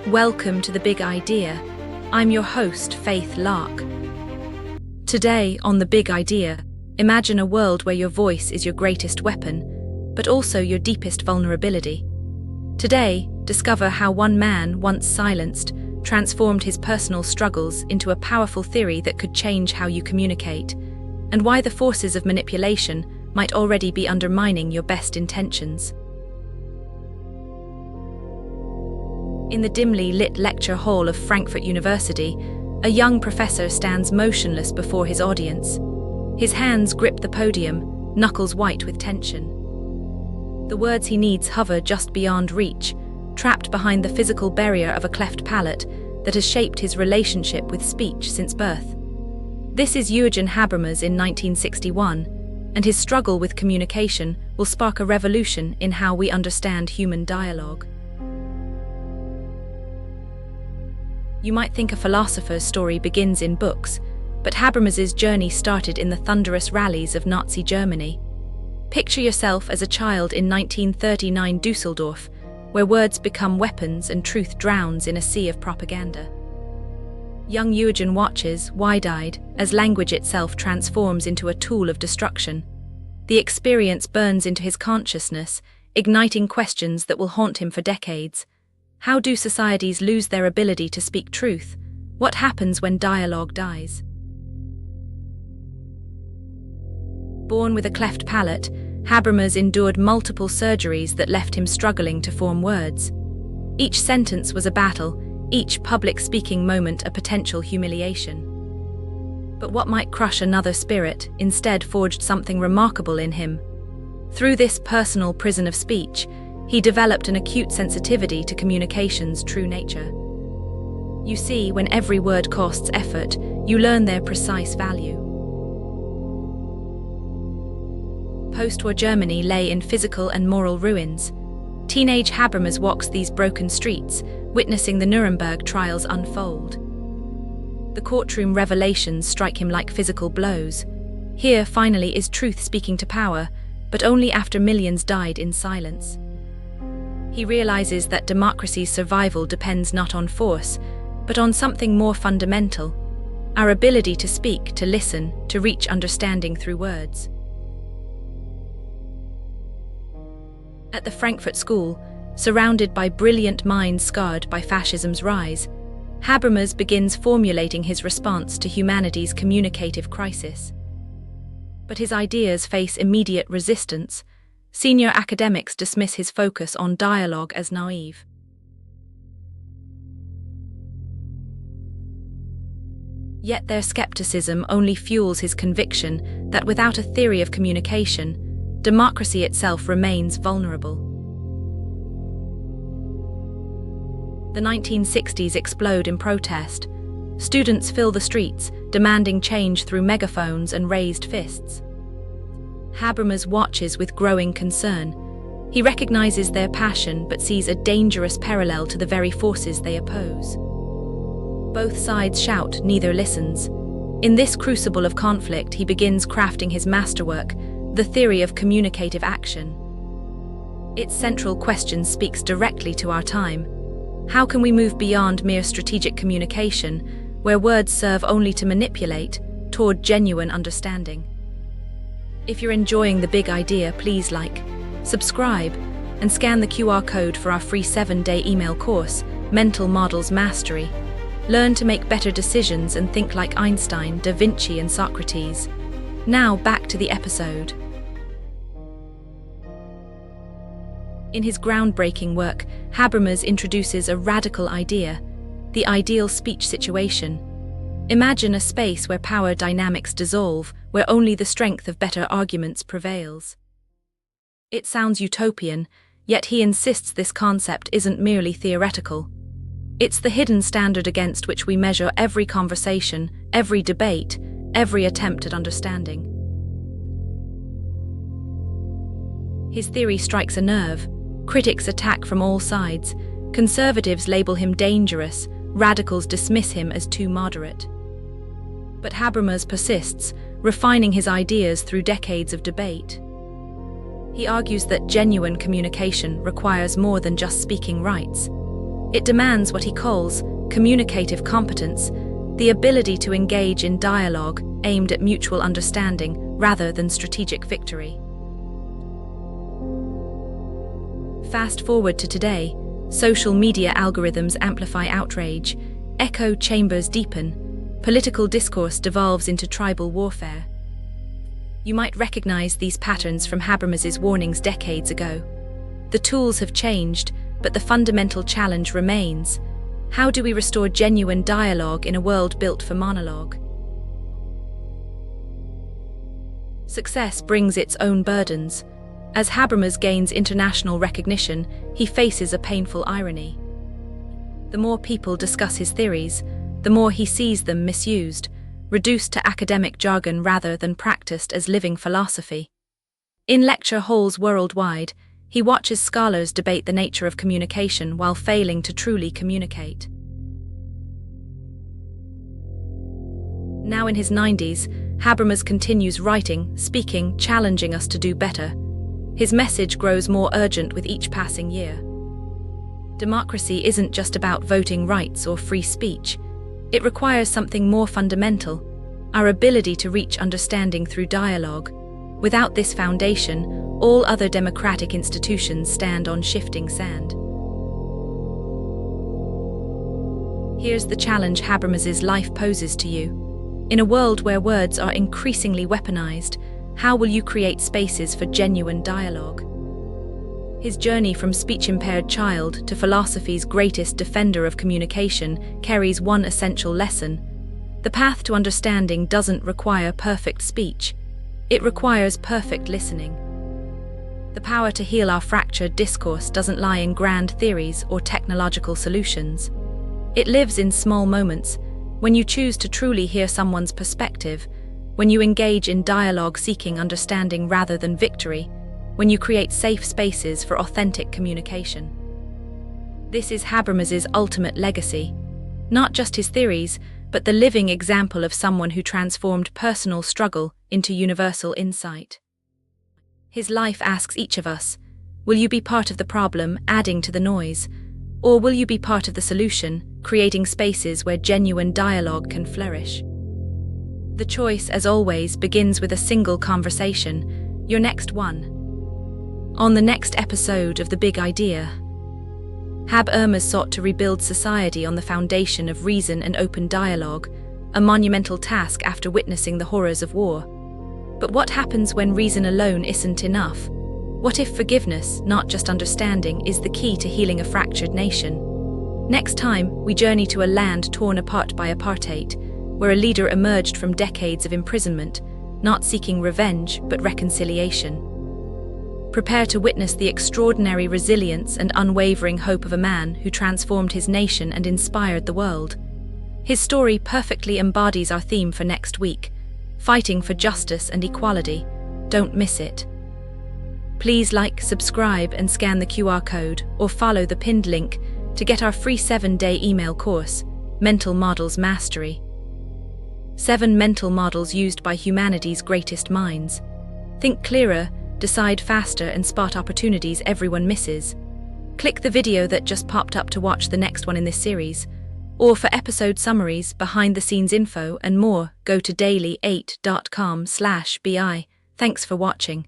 Welcome to The Big Idea. I'm your host, Faith Lark. Today, on The Big Idea, imagine a world where your voice is your greatest weapon, but also your deepest vulnerability. Today, discover how one man, once silenced, transformed his personal struggles into a powerful theory that could change how you communicate, and why the forces of manipulation might already be undermining your best intentions. In the dimly lit lecture hall of Frankfurt University, a young professor stands motionless before his audience. His hands grip the podium, knuckles white with tension. The words he needs hover just beyond reach, trapped behind the physical barrier of a cleft palate that has shaped his relationship with speech since birth. This is Jürgen Habermas in 1961, and his struggle with communication will spark a revolution in how we understand human dialogue. You might think a philosopher's story begins in books, but Habermas's journey started in the thunderous rallies of Nazi Germany. Picture yourself as a child in 1939 Dusseldorf, where words become weapons and truth drowns in a sea of propaganda. Young Jürgen watches, wide-eyed, as language itself transforms into a tool of destruction. The experience burns into his consciousness, igniting questions that will haunt him for decades. How do societies lose their ability to speak truth? What happens when dialogue dies? Born with a cleft palate, Habermas endured multiple surgeries that left him struggling to form words. Each sentence was a battle, each public speaking moment a potential humiliation. But what might crush another spirit instead forged something remarkable in him. Through this personal prison of speech, he developed an acute sensitivity to communication's true nature. You see, when every word costs effort, you learn their precise value. Post-war Germany lay in physical and moral ruins. Teenage Habermas walks these broken streets, witnessing the Nuremberg trials unfold. The courtroom revelations strike him like physical blows. Here, finally, is truth speaking to power, but only after millions died in silence. He realizes that democracy's survival depends not on force, but on something more fundamental: our ability to speak, to listen, to reach understanding through words. At the Frankfurt School, surrounded by brilliant minds scarred by fascism's rise, Habermas begins formulating his response to humanity's communicative crisis. But his ideas face immediate resistance. Senior academics dismiss his focus on dialogue as naive. Yet their skepticism only fuels his conviction that without a theory of communication, democracy itself remains vulnerable. The 1960s explode in protest. Students fill the streets, demanding change through megaphones and raised fists. Habermas watches with growing concern. He recognizes their passion but sees a dangerous parallel to the very forces they oppose. Both sides shout, neither listens. In this crucible of conflict, he begins crafting his masterwork, the theory of communicative action. Its central question speaks directly to our time. How can we move beyond mere strategic communication, where words serve only to manipulate, toward genuine understanding? If you're enjoying The Big Idea, please like, subscribe, and scan the QR code for our free 7-day email course, Mental Models Mastery. Learn to make better decisions and think like Einstein, Da Vinci, and Socrates. Now back to the episode. In his groundbreaking work, Habermas introduces a radical idea: the ideal speech situation. Imagine a space where power dynamics dissolve, where only the strength of better arguments prevails. It sounds utopian, yet he insists this concept isn't merely theoretical. It's the hidden standard against which we measure every conversation, every debate, every attempt at understanding. His theory strikes a nerve. Critics attack from all sides. Conservatives label him dangerous, radicals dismiss him as too moderate. But Habermas persists, refining his ideas through decades of debate. He argues that genuine communication requires more than just speaking rights. It demands what he calls communicative competence, the ability to engage in dialogue aimed at mutual understanding rather than strategic victory. Fast forward to today, social media algorithms amplify outrage, echo chambers deepen, political discourse devolves into tribal warfare. You might recognize these patterns from Habermas's warnings decades ago. The tools have changed, but the fundamental challenge remains. How do we restore genuine dialogue in a world built for monologue? Success brings its own burdens. As Habermas gains international recognition, he faces a painful irony. The more people discuss his theories, the more he sees them misused, reduced to academic jargon rather than practiced as living philosophy. In lecture halls worldwide, he watches scholars debate the nature of communication while failing to truly communicate. Now in his 90s, Habermas continues writing, speaking, challenging us to do better. His message grows more urgent with each passing year. Democracy isn't just about voting rights or free speech. It requires something more fundamental, our ability to reach understanding through dialogue. Without this foundation, all other democratic institutions stand on shifting sand. Here's the challenge Habermas's life poses to you. In a world where words are increasingly weaponized, how will you create spaces for genuine dialogue? His journey from speech-impaired child to philosophy's greatest defender of communication carries one essential lesson. The path to understanding doesn't require perfect speech. It requires perfect listening. The power to heal our fractured discourse doesn't lie in grand theories or technological solutions. It lives in small moments, when you choose to truly hear someone's perspective, when you engage in dialogue seeking understanding rather than victory, when you create safe spaces for authentic communication. This is Habermas's ultimate legacy, not just his theories, but the living example of someone who transformed personal struggle into universal insight. His life asks each of us, will you be part of the problem, adding to the noise, or will you be part of the solution, creating spaces where genuine dialogue can flourish? The choice, as always, begins with a single conversation, your next one. On the next episode of The Big Idea, Habermas sought to rebuild society on the foundation of reason and open dialogue, a monumental task after witnessing the horrors of war. But what happens when reason alone isn't enough? What if forgiveness, not just understanding, is the key to healing a fractured nation? Next time, we journey to a land torn apart by apartheid, where a leader emerged from decades of imprisonment, not seeking revenge but reconciliation. Prepare to witness the extraordinary resilience and unwavering hope of a man who transformed his nation and inspired the world. His story perfectly embodies our theme for next week, fighting for justice and equality. Don't miss it. Please like, subscribe, and scan the QR code or follow the pinned link to get our free 7-day email course, Mental Models Mastery. 7 mental models used by humanity's greatest minds. Think clearer, decide faster, and spot opportunities everyone misses. Click the video that just popped up to watch the next one in this series. Or for episode summaries, behind-the-scenes info, and more, go to daily8.com/bi. Thanks for watching.